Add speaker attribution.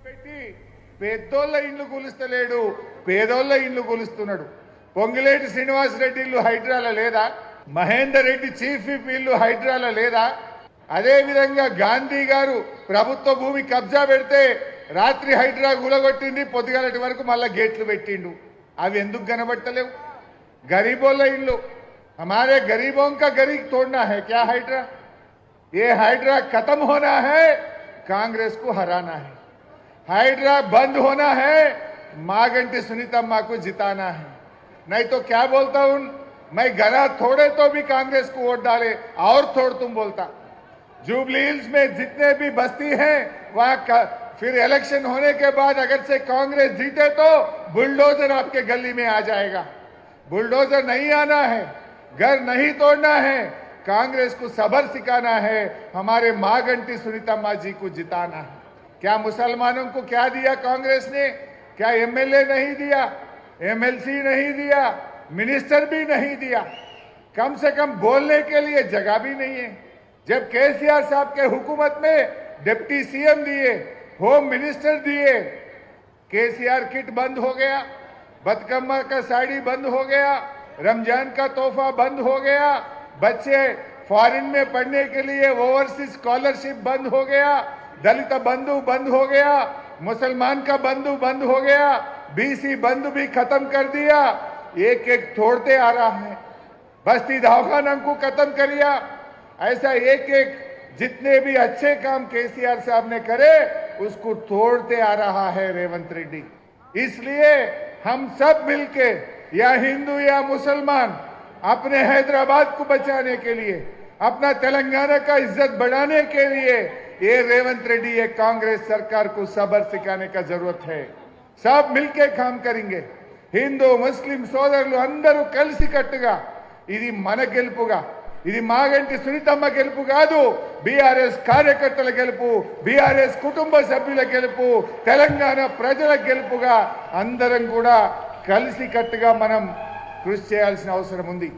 Speaker 1: పెట్టి పెద్దోళ్ళ ఇండ్లు కూలుస్తలేడు, పేదోళ్ళ ఇండ్లు కూలుస్తున్నాడు. పొంగిలేటి శ్రీనివాస్ రెడ్డి ఇల్లు హైడ్రాల లేదా? మహేందర్ రెడ్డి చీఫ్ విప్ ఇల్లు హైడ్రాల లేదా? అదే విధంగా గాంధీ గారు ప్రభుత్వ భూమి కబ్జా పెడితే రాత్రి హైడ్రా గులగొట్టింది, పొద్దుగాలటి వరకు మళ్ళా గేట్లు పెట్టిండు. అవి ఎందుకు కనబట్టలేవు? గరీబోళ్ళ ఇల్లు, हमारे गरीबों का गरीब तोड़ना है क्या हाइड्रा? ये हाइड्रा खत्म होना है, कांग्रेस को हराना है। हाइड्रा बंद होना है, मागंटी सुनीतम्मा को जिताना है। नहीं तो क्या बोलता हूं मैं, घरा थोड़े तो भी कांग्रेस को वोट डाले और थोड़ तुम बोलता। जुबली हिल्स में जितने भी बस्ती हैं वहां फिर इलेक्शन होने के बाद अगर से कांग्रेस जीते तो बुलडोजर आपके गली में आ जाएगा। बुलडोजर नहीं आना है, घर नहीं तोड़ना है, कांग्रेस को सबर सिखाना है, हमारे मागंटी सुनीतम्मा जी को जिताना है। क्या मुसलमानों को क्या दिया कांग्रेस ने? क्या एमएलए नहीं दिया, एमएलसी नहीं दिया, मिनिस्टर भी नहीं दिया? कम से कम बोलने के लिए जगह भी नहीं है। जब केसीआर साहब के हुकूमत में डिप्टी सीएम दिए, होम मिनिस्टर दिए, केसीआर किट बंद हो गया, बदकम्मा का साड़ी बंद हो गया, रमजान का तोहफा बंद हो गया, बच्चे फॉरेन में पढ़ने के लिए ओवरसीज स्कॉलरशिप बंद हो गया, दलित बंधु बंद हो गया, मुसलमान का बंधु बंद हो गया, बीसी बंधु भी खत्म कर दिया। एक एक तोड़ते आ रहा है। बस्ती दवाखाना को खत्म कर दिया। ऐसा एक एक जितने भी अच्छे काम केसीआर साहब ने करे उसको तोड़ते आ रहा है रेवंत रेड्डी। इसलिए हम सब मिलके, या हिंदू या मुसलमान, अपने हैदराबाद को बचाने के लिए, अपना तेलंगाना का इज्जत बढ़ाने के लिए ये रेवंत रेड्डी, ये कांग्रेस सरकार को सबर सिखाने का जरूरत है। सब मिलके काम करेंगे। हिंदू मुस्लिम సోదరులు అందరూ కలిసి కట్టుగా ఇది మన గెలుపుగా, ఇది మాగంటి సునీతమ్మ గెలుపు కాదు, బీఆర్ఎస్ కార్యకర్తల గెలుపు, బీఆర్ఎస్ కుటుంబ సభ్యుల గెలుపు, తెలంగాణ ప్రజల గెలుపుగా అందరం కూడా కలిసి కట్టుగా మనం కృషి చేయాల్సిన అవసరం ఉంది।